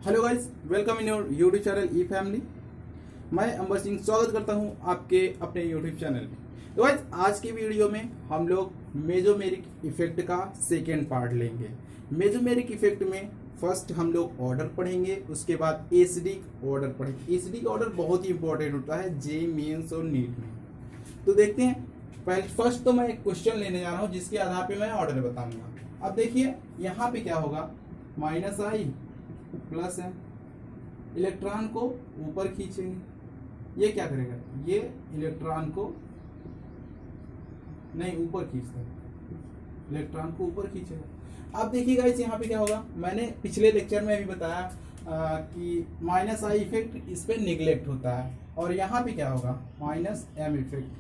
Hello guys, welcome in your YouTube channel E family. मैं अंबर सिंह स्वागत करता हूं आपके अपने यूट्यूब चैनल में। तो गाइस, आज की वीडियो में हम लोग मेसोमेरिक इफेक्ट का सेकेंड पार्ट लेंगे। मेसोमेरिक इफेक्ट में फर्स्ट हम लोग ऑर्डर पढ़ेंगे, उसके बाद एसिडिक ऑर्डर पढ़ेंगे। एसिडिक ऑर्डर बहुत ही इंपॉर्टेंट होता है जे मेंस और नीट में। तो देखते हैं, पहले फर्स्ट तो मैं एक क्वेश्चन लेने जा रहा हूँ जिसके आधार पे मैं ऑर्डर बताऊंगा। अब देखिए यहाँ पे क्या होगा, माइनस आई प्लस है, इलेक्ट्रॉन को ऊपर खींचेंगे। ये क्या करेगा, ये इलेक्ट्रॉन को नहीं ऊपर खींचता है, इलेक्ट्रॉन को ऊपर खींचेगा। अब देखिएगा इस यहाँ पे क्या होगा, मैंने पिछले लेक्चर में भी बताया कि माइनस आई इफेक्ट इस पे निगलेक्ट होता है। और यहाँ पे क्या होगा, माइनस एम इफेक्ट,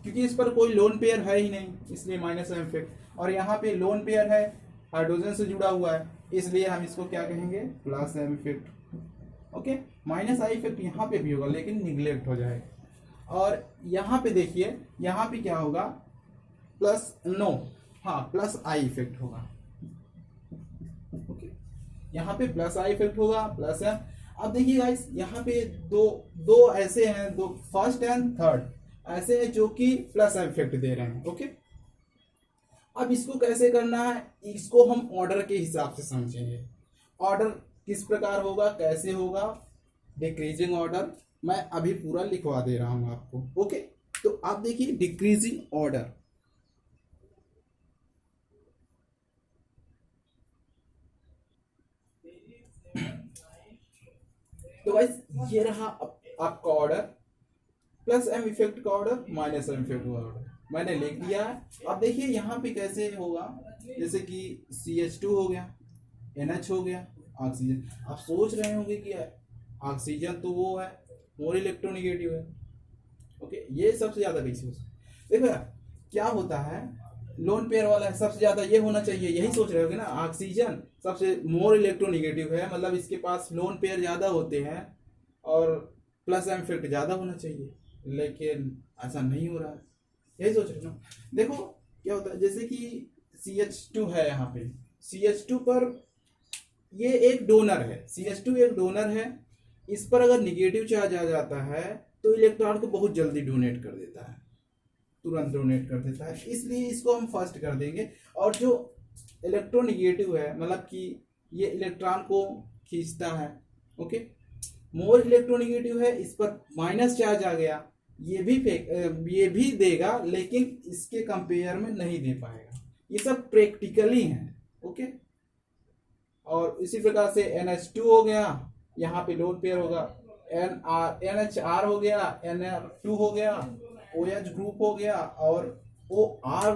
क्योंकि इस पर कोई लोन पेयर है ही नहीं, इसलिए माइनस एम इफेक्ट। और यहाँ पे लोन पेयर है, हाइड्रोजन से जुड़ा हुआ है, इसलिए हम इसको क्या कहेंगे, plus M effect. Okay, minus I effect यहाँ पे भी होगा लेकिन निगलेक्ट हो जाएगा। और यहाँ पे देखिए, यहाँ पे क्या होगा, प्लस नो, हाँ प्लस आई इफेक्ट होगा। ओके, यहाँ पे प्लस आई इफेक्ट होगा, प्लस एम। अब देखिए गाइस, यहाँ पे दो दो ऐसे हैं, दो फर्स्ट एंड थर्ड ऐसे हैं जो कि प्लस एम इफेक्ट दे रहे हैं। ओके, अब इसको कैसे करना है, इसको हम ऑर्डर के हिसाब से समझेंगे। ऑर्डर किस प्रकार होगा, कैसे होगा, डिक्रीजिंग ऑर्डर मैं अभी पूरा लिखवा दे रहा हूं आपको। ओके, तो आप देखिए डिक्रीजिंग ऑर्डर। तो गाइस ये रहा आपका ऑर्डर, प्लस एम इफेक्ट का ऑर्डर, माइनस एम इफेक्ट का ऑर्डर मैंने लिख दिया है। अब देखिए यहाँ पे कैसे होगा, जैसे कि CH2 हो गया, NH हो गया, ऑक्सीजन। आप सोच रहे होंगे कि ऑक्सीजन तो वो है, मोर इलेक्ट्रोनिगेटिव है। ओके, ये सबसे ज्यादा कैसे हो सकता, देखो यार क्या होता है, लोन पेयर वाला है, सबसे ज्यादा ये होना चाहिए, यही सोच रहे होगे ना। ऑक्सीजन सबसे मोर इलेक्ट्रोनिगेटिव है, मतलब इसके पास लोन पेयर ज्यादा होते हैं और प्लस एम इफेक्ट ज्यादा होना चाहिए, लेकिन ऐसा नहीं हो रहा है। यही सोच रहे हो ना। देखो क्या होता है, जैसे कि CH2 है, यहाँ पे CH2 पर ये एक डोनर है, CH2 एक डोनर है। इस पर अगर निगेटिव चार्ज आ जाता है तो इलेक्ट्रॉन को बहुत जल्दी डोनेट कर देता है, तुरंत डोनेट कर देता है, इसलिए इसको हम फर्स्ट कर देंगे। और जो इलेक्ट्रोनिगेटिव है, मतलब कि ये इलेक्ट्रॉन को खींचता है। ओके, मोर इलेक्ट्रोनिगेटिव है, इस पर माइनस चार्ज आ गया, ये भी देगा लेकिन इसके कंपेयर में नहीं दे पाएगा। ये सब प्रैक्टिकली है। ओके, और इसी प्रकार से NH2 हो गया, यहाँ पे लोन पेयर होगा, NHR हो गया, NR2 हो गया, OH ग्रुप हो गया, और OR।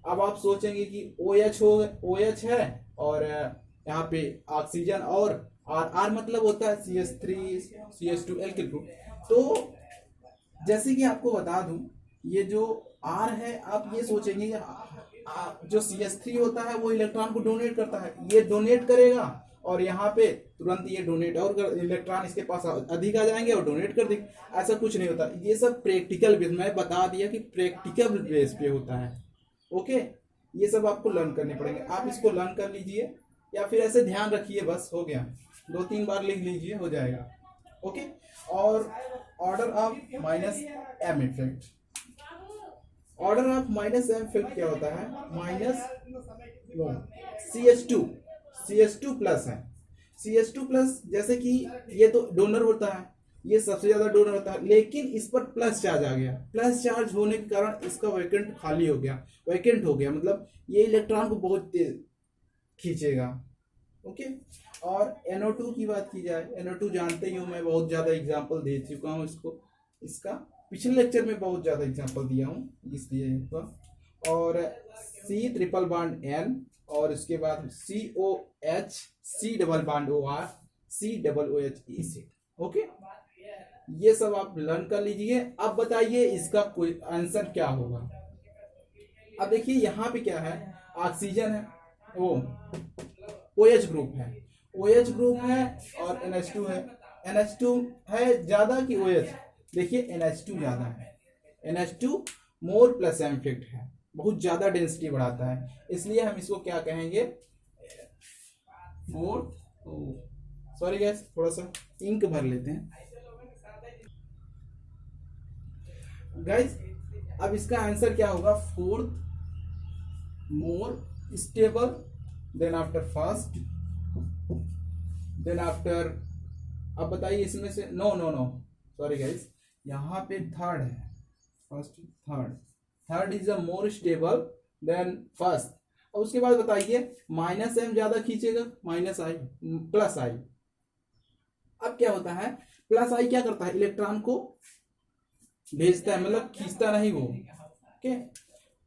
अब आप सोचेंगे कि OH है, और यहाँ पे ऑक्सीजन, और R मतलब होता है CH3 CH2 एल्किल ग्रुप। तो जैसे कि आपको बता दूं, ये जो R है, आप ये सोचेंगे जो CH3 होता है वो इलेक्ट्रॉन को डोनेट करता है, ये डोनेट करेगा, और यहाँ पे तुरंत ये डोनेट और इलेक्ट्रॉन इसके पास अधिक आ जाएंगे और डोनेट कर देंगे। ऐसा कुछ नहीं होता, ये सब प्रैक्टिकल बेस, मैं बता दिया कि प्रैक्टिकल बेस पे होता है। ओके, ये सब आपको लर्न करने पड़ेंगे, आप इसको लर्न कर लीजिए या फिर ऐसे ध्यान रखिए, बस हो गया, 2-3 बार लिख लीजिए, हो जाएगा। ओके, और order of minus M effect, order of minus M effect क्या होता है, माइनस CH2 प्लस है, CH2 प्लस। जैसे कि ये तो डोनर होता है, ये सबसे ज्यादा डोनर होता है, लेकिन इस पर प्लस चार्ज आ गया, प्लस चार्ज होने के कारण इसका वैकेंट खाली हो गया, वैकेंट हो गया, मतलब ये इलेक्ट्रॉन को बहुत तेज खींचेगा। ओके, और NO2 की बात की जाए, NO2 जानते ही हो, मैं बहुत ज्यादा एग्जांपल दे चुका हूँ इसको, इसका पिछले लेक्चर में बहुत ज्यादा एग्जांपल दिया हूँ, इसलिए। और C ट्रिपल बॉन्ड N, और उसके बाद COH, C double bond OR, C double OH acid. Okay, ये सब आप लर्न कर लीजिए। अब बताइए इसका कोई आंसर क्या होगा। अब देखिए यहाँ पे क्या है, ऑक्सीजन है, वो OH ग्रुप है, OH ग्रुप है, और NH2 है। NH2 है ज्यादा कि OH, देखिए NH2 ज्यादा है, NH2 मोर प्लस एम इफेक्ट है, बहुत ज्यादा डेंसिटी बढ़ाता है, इसलिए हम इसको क्या कहेंगे, मोर सॉरी गैस, थोड़ा सा इंक भर लेते हैं गाइस। अब इसका आंसर क्या होगा? Fourth more stable, then after first, then after, अब बताइए इसमें से, no no no sorry guys, यहाँ पे थर्ड है, first third, third is a more stable than first. और उसके बाद बताइए माइनस एम ज्यादा खींचेगा, माइनस आई प्लस आई। अब क्या होता है, प्लस आई क्या करता है, इलेक्ट्रॉन को भेजता है, मतलब खींचता नहीं वो, ओके।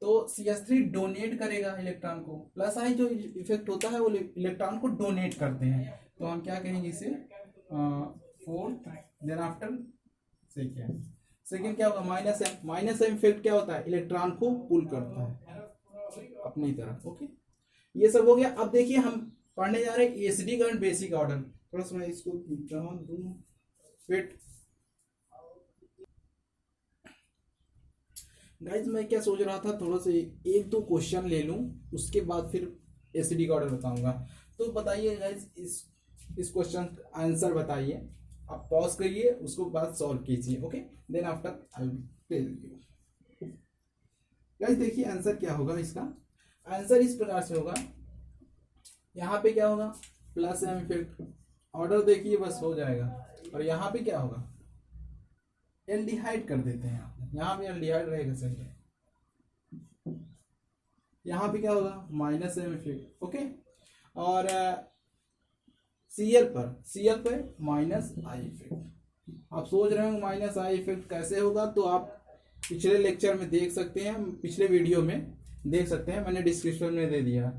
तो CH3 डोनेट करेगा इलेक्ट्रॉन को, प्लस आई जो इफेक्ट होता है वो इलेक्ट्रॉन को डोनेट करते हैं, तो हम क्या कहेंगे इसे, fourth, then after second, second क्या होगा, minus M, minus M effect क्या होता है, इलेक्ट्रॉन को पुल करता है अपनी तरफ, ओके। ये सब हो गया। अब देखिए हम पढ़ने जा रहे हैं एसिडिक करंट बेसिक ऑर्डर। थोड़ा सा मैं इसको दूं फिट। गाइज मैं क्या सोच रहा था, थोड़ा सा एक दो क्वेश्चन ले लूं, उसके बाद फिर एसिडिक ऑर्डर बताऊंगा। तो बताइए गाइज, इस क्वेश्चन का आंसर बताइए, आप पॉज करिए, उसको बाद सॉल्व कीजिए, okay, then after I will tell you. Guys देखिए आंसर क्या होगा इसका, आंसर इस प्रकार से होगा, यहाँ पे क्या होगा, प्लस एम इफेक्ट, ऑर्डर देखिए बस हो जाएगा। और यहाँ पे क्या होगा, एल्डिहाइड कर देते हैं, यहाँ पे एल्डिहाइड रहेगा, सही है। यहाँ पे क्या होगा, माइनस एम इफेक्ट, ओके। और सीएल पर माइनस आई इफेक्ट। आप सोच रहे हो माइनस आई इफेक्ट कैसे होगा, तो आप पिछले लेक्चर में देख सकते हैं, पिछले वीडियो में देख सकते हैं, मैंने डिस्क्रिप्शन में दे दिया,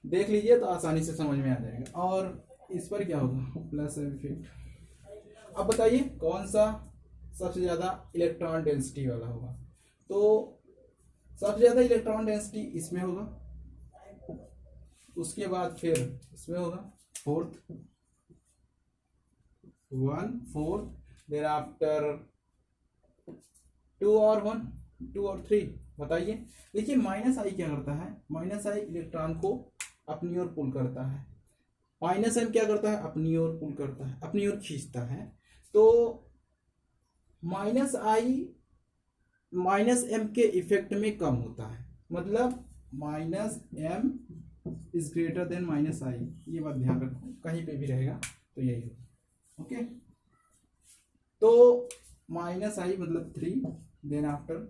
देख लीजिए तो आसानी से समझ में आ जाएगा। और इस पर क्या होगा, प्लस एम इफेक्ट। अब बताइए कौन सा सबसे ज्यादा इलेक्ट्रॉन डेंसिटी वाला होगा, तो सबसे ज्यादा इलेक्ट्रॉन डेंसिटी इसमें होगा, उसके बाद फिर इसमें होगा, फोर्थ, 1/4, देर आफ्टर 2 और 1, 2 और 3। बताइए, देखिए माइनस आई क्या करता है, माइनस आई इलेक्ट्रॉन को अपनी ओर पुल करता है, माइनस एम क्या करता है, अपनी ओर पुल करता है, अपनी ओर खींचता है। तो माइनस आई माइनस एम के इफेक्ट में कम होता है, मतलब minus M is greater than minus I, ये बात ध्यान रखो, कहीं पे भी रहेगा तो यही होगा, ओके। तो माइनस आई मतलब 3, देन आफ्टर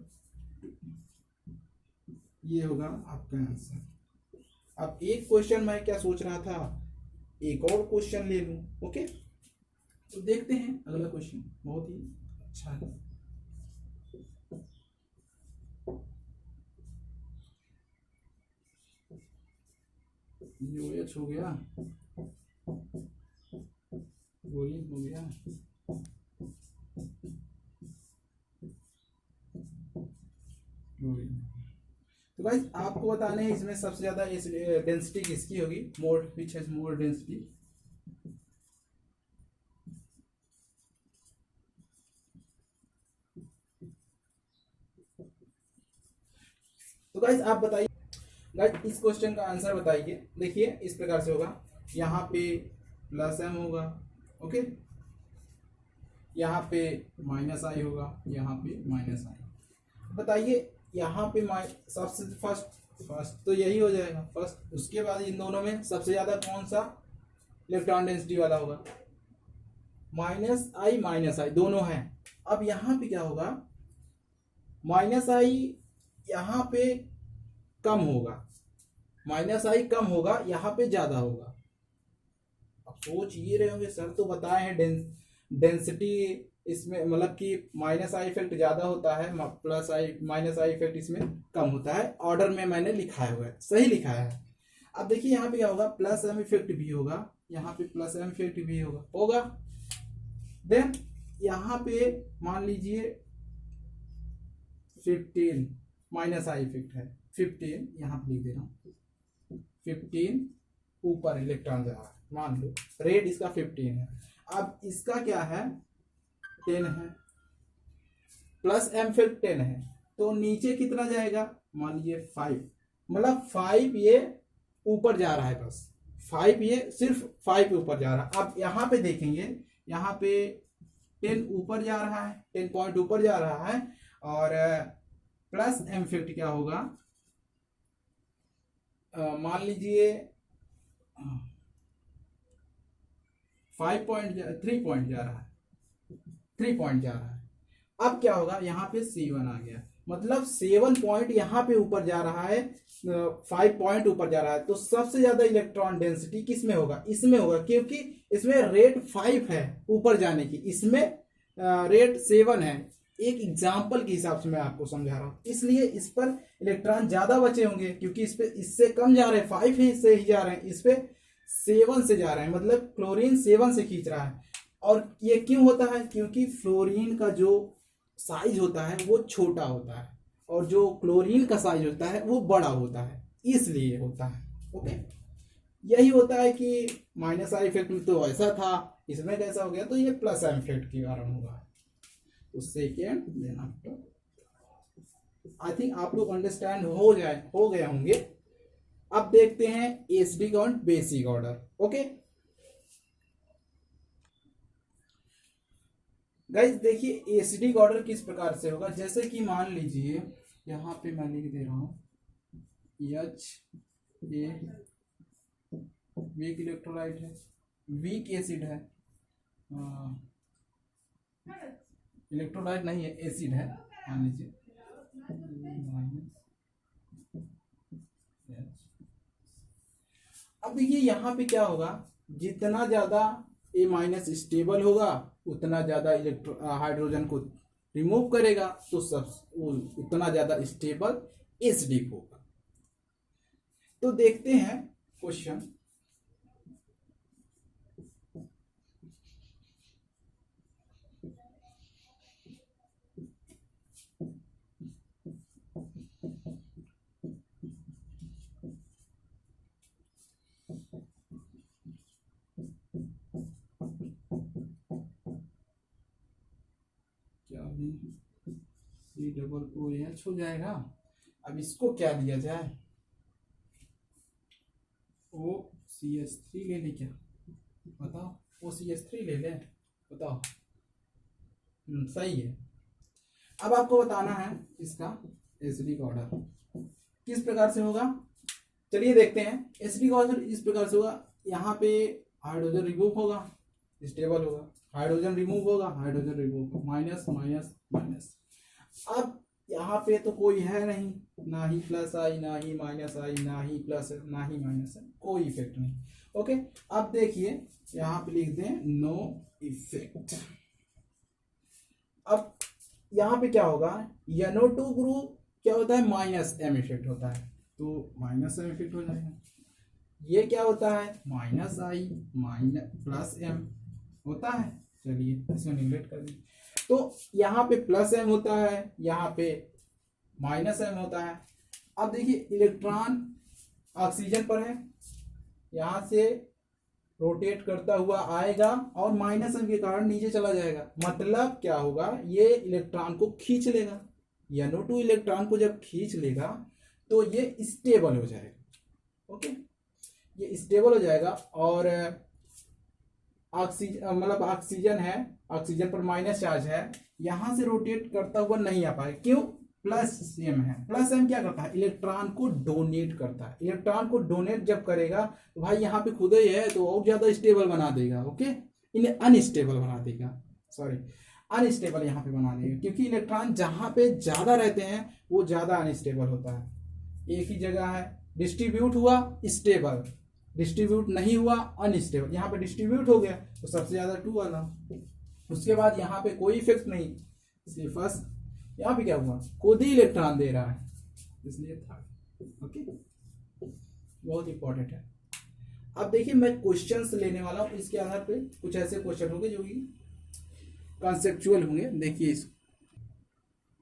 ये होगा आपका आंसर। अब एक क्वेश्चन मैं क्या सोच रहा था, एक और क्वेश्चन ले लूं, ओके। तो देखते हैं अगला क्वेश्चन, बहुत ही अच्छा है। OH हो गया, बोरिंग हो गया, तो गाइस आपको बताना है इसमें सबसे ज्यादा डेंसिटी किसकी होगी, मोर विच हैज मोर डेंसिटी। तो गाइस आप बताइए, गाइस इस क्वेश्चन का आंसर बताइए। देखिए इस प्रकार से होगा, यहाँ पे प्लस एम होगा, ओके, यहाँ पे माइनस आई होगा, यहाँ पे माइनस आई। बताइए यहाँ पे सबसे फर्स्ट तो यही हो जाएगा फर्स्ट, उसके बाद इन दोनों में सबसे ज्यादा कौन सा इलेक्ट्रॉन डेंसिटी वाला होगा, माइनस आई दोनों हैं। अब यहाँ पे क्या होगा, माइनस आई यहाँ पे कम होगा, माइनस आई कम होगा, यहाँ पे ज्यादा होगा। अब सोच ये रहे होंगे सर तो बताए हैं डेंसिटी इसमें, मतलब कि माइनस आई इफेक्ट ज्यादा होता है, plus I minus I effect इसमें कम होता है, ऑर्डर में मैंने लिखाया हुआ है, सही लिखाया है। अब देखिए यहाँ पे क्या होगा, प्लस एम इफेक्ट भी होगा, यहाँ पे प्लस एम इफेक्ट भी होगा। देन यहाँ पे मान लीजिए 15 माइनस आई इफेक्ट है, 15 यहाँ पे लिख दे रहा हूँ, 15 ऊपर इलेक्ट्रॉन जा रहा है, मान लो रेड इसका 15 है। अब इसका क्या है, 10 है, प्लस एम इफेक्ट 10 है, तो नीचे कितना जाएगा, मान लीजिए 5, मतलब 5 ये ऊपर जा रहा है, बस 5 ये सिर्फ 5 पे ऊपर जा रहा है। अब यहाँ पे देखेंगे, यहाँ पे 10 ऊपर जा रहा है, 10 पॉइंट ऊपर जा रहा है, और प्लस एम इफेक्ट क्या होगा, मान लीजिए 3 पॉइंट जा रहा है, 3 पॉइंट जा रहा है। अब क्या होगा, यहाँ पे 7 आ गया, मतलब 7 पॉइंट यहाँ पे ऊपर जा रहा है, 5 पॉइंट ऊपर जा रहा है। तो सबसे ज्यादा इलेक्ट्रॉन डेंसिटी किस में होगा, इसमें होगा, क्योंकि इसमें रेट 5 है ऊपर जाने की, इसमें रेट 7 है। एक एग्जाम्पल के हिसाब से मैं आपको समझा रहा हूँ, इसलिए इस पर इलेक्ट्रॉन ज्यादा बचे होंगे, क्योंकि इस पे इससे कम जा रहे हैं, 5 ही से ही जा रहे हैं, इस पे 7 से जा रहे हैं, मतलब क्लोरीन 7 से खींच रहा है। और ये क्यों होता है, क्योंकि फ्लोरीन का जो साइज होता है वो छोटा होता है, और जो क्लोरीन का साइज होता है वो बड़ा होता है, इसलिए होता है। ओके, यही होता है कि माइनस आई इफेक्ट में तो ऐसा था, इसमें कैसा हो गया, तो ये प्लस आई इफेक्ट के कारण होगा। तो second then after, I think आप लोग अंडरस्टैंड हो गए होंगे। अब देखते हैं SD count basic order. Okay guys, देखिए एसडी ऑर्डर किस प्रकार से होगा। जैसे कि मान लीजिए यहाँ पे मैं लिख दे रहा हूँ एच ए, वीक इलेक्ट्रोलाइट है, वीक एसिड है, इलेक्ट्रोलाइट नहीं है, एसिड है, मान लीजिए। अब देखिए यहाँ पे क्या होगा, जितना ज्यादा ए माइनस स्टेबल होगा उतना ज्यादा हाइड्रोजन को रिमूव करेगा, तो उतना ज्यादा स्टेबल एसडी होगा। तो देखते हैं क्वेश्चन। COOH हो जाएगा। अब इसको क्या दिया जाए, OCH3 ले ले, क्या बताओ, OCH3 ले ले, बताओ। सही है। अब आपको बताना है इसका एसिडिक ऑर्डर किस प्रकार से होगा। चलिए देखते हैं। एसिडिक ऑर्डर इस प्रकार से होगा, यहाँ पे हाइड्रोजन रिमूव होगा, स्टेबल होगा, हाइड्रोजन रिमूव होगा, हाइड्रोजन रिमूव होगा, माइनस माइनस माइनस। अब यहाँ पे तो कोई है नहीं, ना ही प्लस आई, ना ही माइनस आई, ना ही प्लस, ना ही माइनस है, कोई इफेक्ट नहीं। ओके, अब देखिए यहाँ पे लिख दें नो इफेक्ट। अब यहाँ पे क्या होगा, NO2 ग्रुप क्या होता है, माइनस एम इफेक्ट होता है, तो माइनस एम इफेक्ट हो जाएगा। ये क्या होता है, minus I minus plus M होता है। चलिए इसमें निगलेक्ट कर दें। तो यहाँ पे प्लस एम होता है, यहाँ पे माइनस एम होता है। अब देखिए इलेक्ट्रॉन ऑक्सीजन पर है, यहाँ से रोटेट करता हुआ आएगा और माइनस एम के कारण नीचे चला जाएगा। मतलब क्या होगा, ये इलेक्ट्रॉन को खींच लेगा, NO2 इलेक्ट्रॉन को जब खींच लेगा तो ये स्टेबल हो जाएगा। ओके, ये स्टेबल हो जाएगा, और ऑक्सीजन मतलब ऑक्सीजन है, ऑक्सीजन पर माइनस चार्ज है, यहां से रोटेट करता हुआ नहीं आ पाए, क्यों, प्लस एम है। प्लस एम क्या करता है, इलेक्ट्रॉन को डोनेट करता है। इलेक्ट्रॉन को डोनेट जब करेगा तो भाई यहाँ पे खुद ही है तो और ज्यादा स्टेबल बना देगा। ओके, इन्हें अनस्टेबल बना देगा, सॉरी अनस्टेबल यहाँ पे बना देगा, क्योंकि इलेक्ट्रॉन जहां पे ज्यादा रहते हैं वो ज्यादा अनस्टेबल होता है। एक ही जगह है, डिस्ट्रीब्यूट हुआ स्टेबल, डिस्ट्रीब्यूट नहीं हुआ अनस्टेबल। यहाँ पे डिस्ट्रीब्यूट हो गया तो सबसे ज्यादा 2 वाला। उसके बाद यहाँ पे कोई इफेक्ट नहीं, इसलिए फर्स्ट। यहाँ पे क्या हुआ, खुद ही इलेक्ट्रॉन दे रहा है, इसलिए थर्ड। ओके, बहुत इंपॉर्टेंट है। अब देखिए मैं क्वेश्चंस लेने वाला हूँ, इसके आधार पे कुछ ऐसे क्वेश्चन होंगे जो कि कॉन्सेप्चुअल होंगे। देखिए इस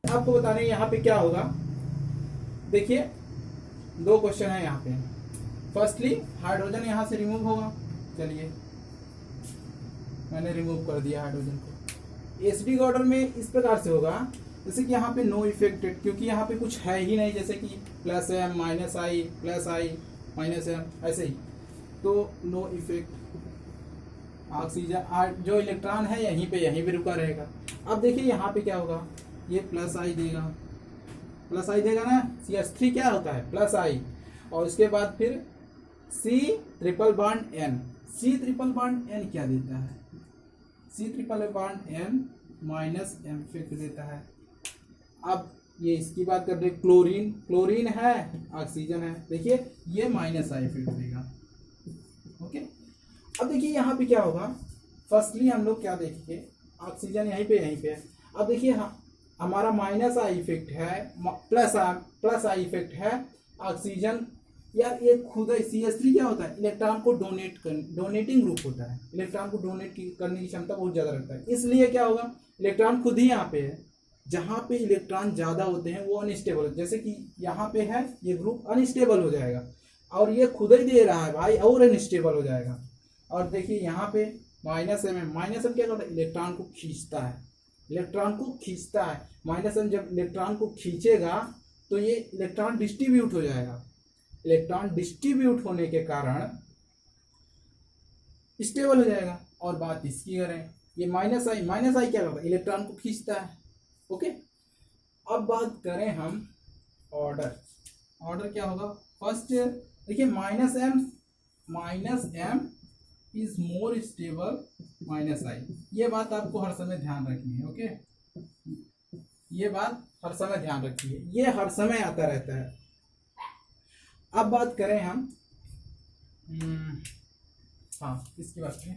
आपको बताने यहाँ पे क्या होगा। देखिए 2 क्वेश्चन है यहाँ पे। फर्स्टली हाइड्रोजन यहाँ से रिमूव होगा, चलिए मैंने रिमूव कर दिया हाइड्रोजन को। एसिडिक ऑर्डर में इस प्रकार से होगा, जैसे कि यहाँ पे नो इफेक्टेड, क्योंकि यहाँ पे कुछ है ही नहीं, जैसे कि प्लस एम माइनस आई प्लस आई माइनस एम, ऐसे ही तो नो इफेक्ट, ऑक्सीजन जो इलेक्ट्रॉन है यहीं पे रुका रहेगा। अब देखिए यहाँ पे क्या होगा, ये प्लस आई देगा, प्लस आई देगा ना, CH3 क्या होता है प्लस आई, और उसके बाद फिर C triple bond N, C triple bond N क्या देता है, C triple bond N minus M effect देता है। अब ये इसकी बात कर रहे, क्लोरीन, क्लोरीन है ऑक्सीजन है, देखिए ये माइनस आई इफेक्ट देगा। ओके, अब देखिए यहाँ पे क्या होगा, फर्स्टली हम लोग क्या देखेंगे, ऑक्सीजन यहीं पे है। अब देखिए हमारा माइनस आई इफेक्ट है, प्लस आई इफेक्ट है, ऑक्सीजन यार ये खुद CH3 क्या होता है, इलेक्ट्रॉन को डोनेटिंग ग्रुप होता है, इलेक्ट्रॉन को डोनेट करने की क्षमता बहुत ज़्यादा रखता है, इसलिए क्या होगा, इलेक्ट्रॉन खुद ही यहाँ पे है, जहाँ पे इलेक्ट्रॉन ज़्यादा होते हैं वो अनस्टेबल, जैसे कि यहाँ पे है ये ग्रुप अनस्टेबल हो जाएगा, और ये खुद ही दे रहा है भाई और अनस्टेबल हो जाएगा। और देखिए यहाँ पे माइनस एम है, माइनस एम क्या करता है, इलेक्ट्रॉन को खींचता है, इलेक्ट्रॉन को खींचता है, माइनस एम जब इलेक्ट्रॉन को खींचेगा तो ये इलेक्ट्रॉन डिस्ट्रीब्यूट हो जाएगा, इलेक्ट्रॉन डिस्ट्रीब्यूट होने के कारण स्टेबल हो जाएगा। और बात इसकी करें, ये माइनस आई क्या करता है, इलेक्ट्रॉन को खींचता है। ओके, अब बात करें हम ऑर्डर, ऑर्डर क्या होगा, फर्स्ट देखिए minus M is more stable minus I, ये बात आपको हर समय ध्यान रखनी है। ओके, ये बात हर समय ध्यान रखिए, ये हर समय आता रहता है। अब बात करें हम हाँ इसकी बात करें,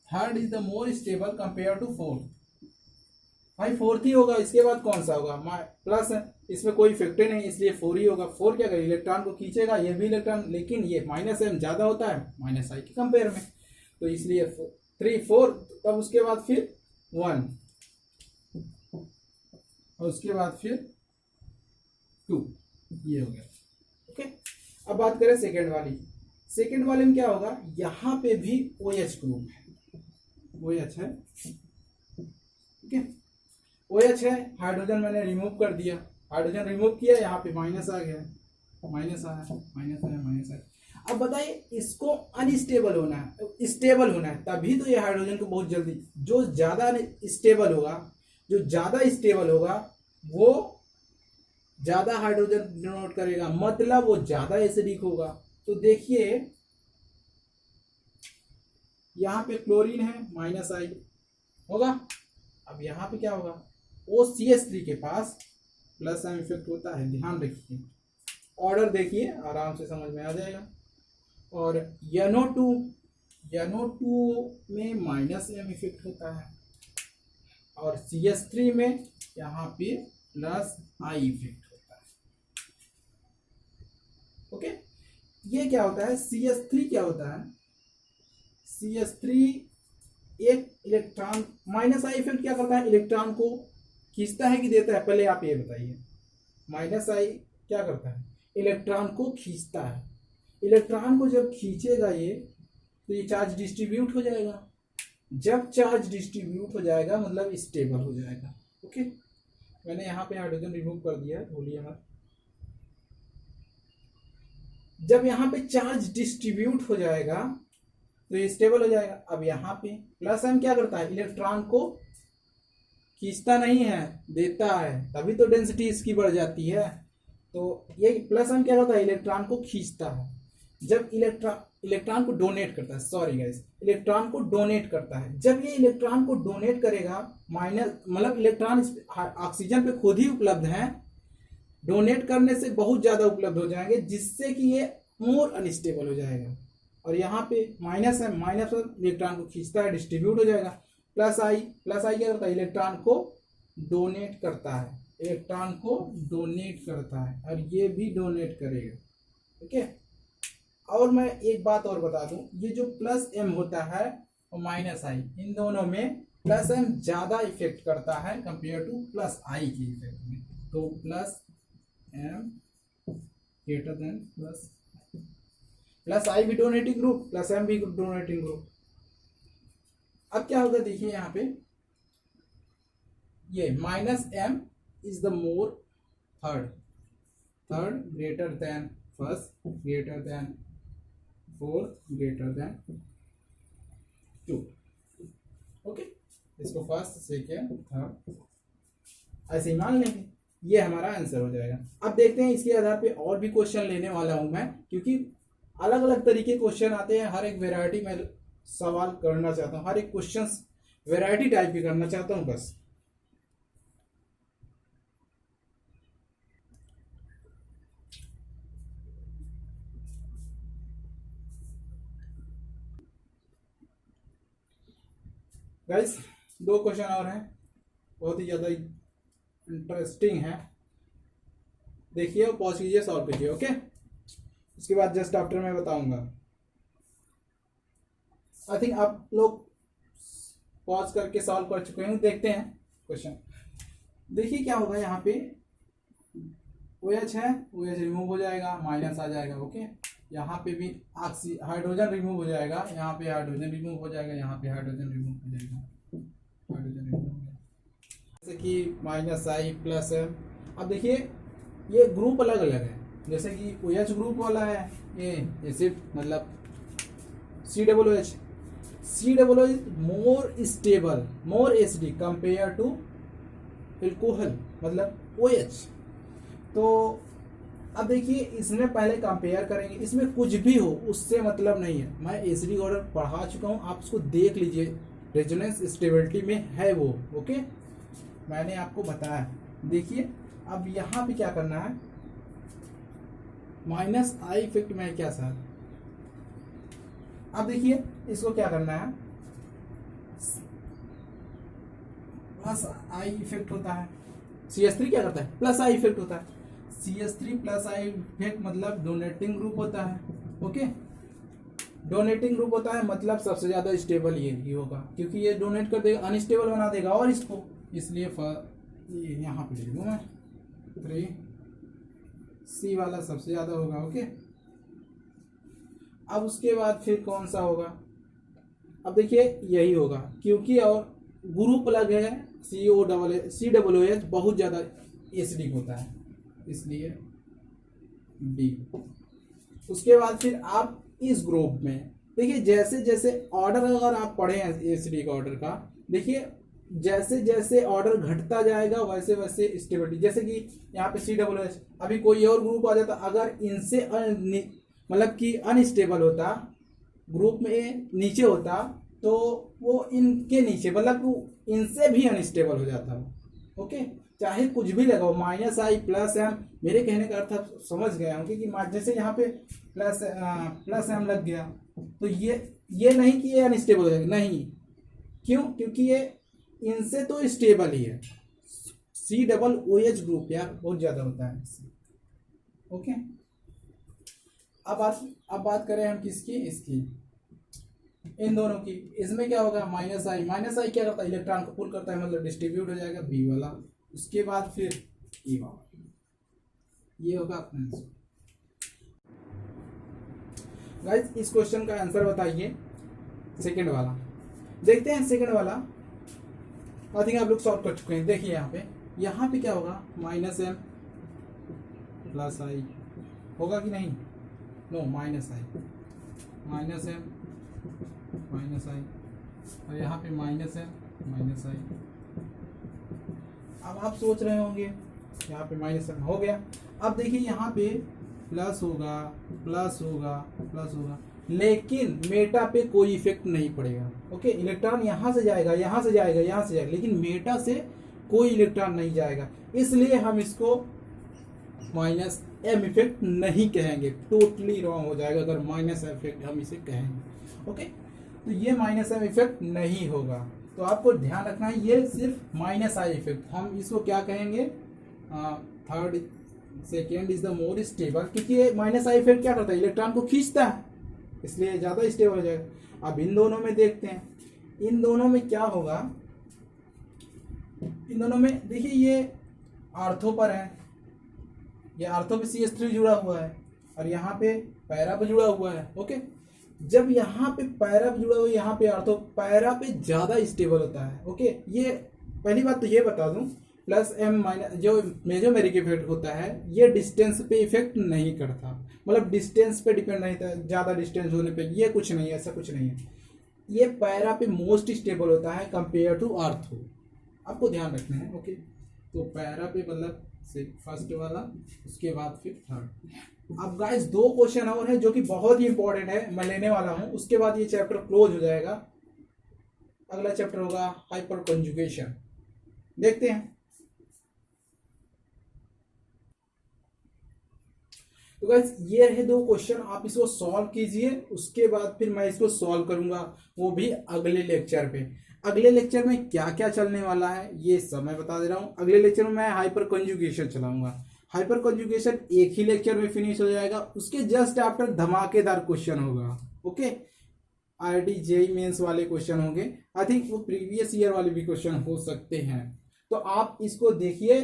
third is the more stable compare to fourth, भाई फोर्थ ही होगा, इसके बाद कौन सा होगा, प्लस है, इसमें कोई इफेक्ट नहीं, इसलिए 4 ही होगा। 4 क्या करेगा, इलेक्ट्रॉन को खींचेगा, ये भी इलेक्ट्रॉन, लेकिन ये माइनस एम ज़्यादा होता है माइनस आई के कंपेयर में, तो इसलिए 3 4, तब उसके बाद फिर 1, और उसके बाद फिर 2, ये हो गया। ओके, अब बात करें सेकेंड वाली, सेकेंड वाले में क्या होगा, यहाँ पे भी OH ग्रुप है, OH है, ठीक है, OH है, हाइड्रोजन मैंने रिमूव कर दिया, हाइड्रोजन रिमूव किया, यहाँ पे माइनस आ गया, माइनस आया, माइनस आया। अब बताइए इसको अनस्टेबल होना है, स्टेबल होना है, तभी तो ये हाइड्रोजन को बहुत जल्दी, जो ज़्यादा स्टेबल होगा वो ज़्यादा हाइड्रोजन डिनोट करेगा, मतलब वो ज़्यादा एसिडिक होगा। तो देखिए यहाँ पे क्लोरीन है, माइनस आई होगा, अब यहाँ पे क्या होगा, वो CH3 के पास प्लस एम इफेक्ट होता है, ध्यान रखिए, ऑर्डर देखिए आराम से समझ में आ जाएगा। और NO2 में माइनस एम इफेक्ट होता है, और CH3 में यहाँ पे प्लस आई इफेक्ट होता है। ओके, ये क्या होता है, CH3 क्या होता है, CH3 एक इलेक्ट्रॉन, माइनस आई इफेक्ट क्या करता है, इलेक्ट्रॉन को खींचता है कि देता है, पहले आप ये बताइए, माइनस आई क्या करता है, इलेक्ट्रॉन को खींचता है, इलेक्ट्रॉन को जब खींचेगा ये, तो ये चार्ज डिस्ट्रीब्यूट हो जाएगा, जब चार्ज डिस्ट्रीब्यूट हो जाएगा मतलब स्टेबल हो जाएगा। ओके, मैंने यहाँ पे हाइड्रोजन रिमूव कर दिया है, भूलिए मत, जब यहाँ पे चार्ज डिस्ट्रीब्यूट हो जाएगा तो ये स्टेबल हो जाएगा। अब यहाँ पे प्लस एम क्या करता है, इलेक्ट्रॉन को खींचता नहीं है, देता है, तभी तो डेंसिटी इसकी बढ़ जाती है। तो ये प्लस एम क्या करता है, इलेक्ट्रॉन को खींचता है, जब इलेक्ट्रॉन को डोनेट करता है, सॉरी गाइस, इलेक्ट्रॉन को डोनेट करता है, जब ये इलेक्ट्रॉन को डोनेट करेगा, माइनस मतलब इलेक्ट्रॉन ऑक्सीजन पे खुद ही उपलब्ध है, डोनेट करने से बहुत ज़्यादा उपलब्ध हो जाएंगे, जिससे कि ये मोर अनस्टेबल हो जाएगा। और यहाँ पे माइनस है, माइनस इलेक्ट्रॉन को खींचता है, डिस्ट्रीब्यूट हो जाएगा। प्लस आई क्या करता है, इलेक्ट्रॉन को डोनेट करता है, इलेक्ट्रॉन को डोनेट करता है, और ये भी डोनेट करेगा। ओके, और मैं एक बात और बता दूं, ये जो प्लस एम होता है और माइनस आई, इन दोनों में प्लस एम ज़्यादा इफेक्ट करता है कंपेयर टू प्लस आई के इफेक्ट में। तो plus M greater than plus I भी डोनेटिंग ग्रुप, प्लस एम भी डोनेटिंग ग्रुप। अब क्या होगा, देखिए यहाँ पे ये minus M is the more third greater than first greater than 4 greater than 2। Okay, इसको फर्स्ट सेकेंड थर्ड ऐसे ही मान लेंगे, ये हमारा आंसर हो जाएगा। अब देखते हैं इसके आधार पे और भी क्वेश्चन लेने वाला हूं मैं, क्योंकि अलग अलग तरीके क्वेश्चन आते हैं, हर एक वेराइटी में सवाल करना चाहता हूं, हर एक क्वेश्चन वेराइटी टाइप की करना चाहता हूं बस। गाइस 2 क्वेश्चन और हैं, बहुत ही ज्यादा इंटरेस्टिंग है, देखिए और पॉज कीजिए, सॉल्व कीजिए। ओके, उसके बाद जस्ट आफ्टर मैं बताऊंगा। आई थिंक आप लोग पॉज करके सॉल्व कर चुके हैं। देखते हैं क्वेश्चन, देखिए क्या होगा। यहाँ पे OH है, OH रिमूव हो जाएगा, माइनस आ जाएगा। ओके, यहाँ पे भी हाइड्रोजन रिमूव हो जाएगा, यहाँ पे हाइड्रोजन रिमूव हो जाएगा, यहाँ पे हाइड्रोजन रिमूव हो जाएगा, हाइड्रोजन रिमूव हो जाएगा, जैसे कि -I प्लस है। अब देखिए ये ग्रुप अलग अलग है, जैसे कि OH ग्रुप वाला है, ये एसिड मतलब COOH, COOH more stable, more acidic compare to alcohol मतलब OH। तो अब देखिए इसमें पहले कंपेयर करेंगे, इसमें कुछ भी हो उससे मतलब नहीं है, मैं एसिडिक ऑर्डर पढ़ा चुका हूँ, आप उसको देख लीजिए, रेजोनेंस स्टेबिलिटी में है वो। ओके, मैंने आपको बताया। देखिए अब यहाँ पे क्या करना है, -I इफेक्ट में क्या सर, अब देखिए इसको क्या करना है, +I इफेक्ट होता है, CH3 क्या करता है, +I इफेक्ट होता है, CH3 +I इफेक्ट मतलब डोनेटिंग ग्रुप होता है। ओके, डोनेटिंग ग्रुप होता है मतलब सबसे ज्यादा स्टेबल ये होगा, क्योंकि ये डोनेट कर देगा, अनस्टेबल बना देगा और इसको, इसलिए यहाँ पे ले लूँ मैं 3C वाला सबसे ज्यादा होगा। ओके, अब उसके बाद फिर कौन सा होगा, अब देखिए यही होगा, क्योंकि और ग्रुप अलग है, COOH बहुत ज्यादा एसिडिक होता है, इसलिए D। उसके बाद फिर आप इस ग्रुप में देखिए, जैसे जैसे ऑर्डर अगर आप पढ़े हैं एसिडिक ऑर्डर का, देखिए जैसे जैसे ऑर्डर घटता जाएगा वैसे वैसे स्टेबिलिटी, जैसे कि यहाँ पे COOH, अभी कोई और ग्रुप आ जाता, अगर इनसे मतलब कि अनस्टेबल होता, ग्रुप में नीचे होता, तो वो इनके नीचे मतलब वो इनसे भी अनस्टेबल हो जाता। ओके, चाहे कुछ भी लगाओ, -I +M, मेरे कहने का अर्थ आप समझ गए होंगे कि जैसे यहाँ पे +M लग गया, तो ये नहीं कि ये अनस्टेबल हो जाएगा, नहीं, क्यों, क्योंकि ये इनसे तो स्टेबल ही है, COOH ग्रुप यार बहुत ज्यादा होता है इससे। ओके, अब बात करें हम किसकी, इसकी, इन दोनों की, इसमें क्या होगा, -I क्या करता है, इलेक्ट्रॉन को पुल करता है, मतलब डिस्ट्रीब्यूट हो जाएगा B वाला, उसके बाद फिर E वाला, ये होगा अपना आंसर। गाइस इस क्वेश्चन का आंसर बताइए, सेकंड वाला देखते हैं। सेकंड वाला आई थिंक आप लोग सॉल्व कर चुके हैं। देखिए यहाँ पे क्या होगा, -M +I होगा कि नहीं, नो, -I और यहाँ पे -I। अब आप सोच रहे होंगे यहाँ पे -M हो गया, अब देखिए यहाँ पे प्लस होगा, लेकिन मेटा पे कोई इफेक्ट नहीं पड़ेगा। ओके, इलेक्ट्रॉन यहाँ से जाएगा, यहाँ से जाएगा, लेकिन मेटा से कोई इलेक्ट्रॉन नहीं जाएगा, इसलिए हम इसको -M इफेक्ट नहीं कहेंगे, टोटली रॉन्ग हो जाएगा अगर -M इफेक्ट हम इसे कहेंगे। ओके, तो ये -M इफेक्ट नहीं होगा, तो आपको ध्यान रखना है, ये सिर्फ -I इफेक्ट, हम इसको क्या कहेंगे, third second is the more stable, क्योंकि ये -I इफेक्ट क्या करता है, इलेक्ट्रॉन को खींचता है, इसलिए ज्यादा स्टेबल हो जाएगा। अब इन दोनों में देखते हैं, इन दोनों में क्या होगा, इन दोनों में देखिए ये आर्थो पर है, ये आर्थो पे CH3 जुड़ा हुआ है और यहाँ पे पैरा पे जुड़ा हुआ है। ओके, जब यहाँ पे पैरा पे जुड़ा हुआ है, यहाँ पे आर्थो, पैरा पे ज्यादा स्टेबल होता है। ओके, ये पहली बात तो ये बता दूं, प्लस एम माइनस जो मेजोमेरिक इफेक्ट होता है ये डिस्टेंस पे इफेक्ट नहीं करता, मतलब डिस्टेंस पे डिपेंड नहीं था, ज़्यादा डिस्टेंस होने पे ये कुछ नहीं है, ऐसा कुछ नहीं है। ये पैरा पे मोस्ट स्टेबल होता है कंपेयर टू अर्थ, आपको ध्यान रखना है। ओके, तो पैरा पे मतलब से फर्स्ट वाला, उसके बाद फिर थर्ड। अब गाइस दो क्वेश्चन और है जो कि बहुत ही इंपॉर्टेंट है, मैं लेने वाला हूं, उसके बाद ये चैप्टर क्लोज हो जाएगा। अगला चैप्टर होगा हाइपर कंजुगेशन, देखते हैं। तो गाइस ये रहे दो क्वेश्चन, आप इसको सॉल्व कीजिए, उसके बाद फिर मैं इसको सॉल्व करूंगा, वो भी अगले लेक्चर पे। अगले लेक्चर में क्या क्या चलने वाला है ये सब मैं बता दे रहा हूँ। अगले लेक्चर में मैं हाइपर कंजुगेशन चलाऊंगा। हाइपर कंजुगेशन एक ही लेक्चर में फिनिश हो जाएगा, उसके जस्ट आफ्टर धमाकेदार क्वेश्चन होगा। ओके, आईआईटी जेईई मेंस वाले क्वेश्चन होंगे, आई थिंक वो प्रीवियस ईयर वाले भी क्वेश्चन हो सकते हैं। तो आप इसको देखिए,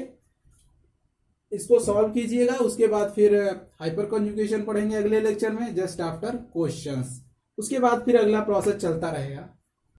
इसको सॉल्व कीजिएगा, उसके बाद फिर हाइपर कंजुगेशन पढ़ेंगे अगले लेक्चर में जस्ट आफ्टर क्वेश्चंस। उसके बाद फिर अगला प्रोसेस चलता रहेगा।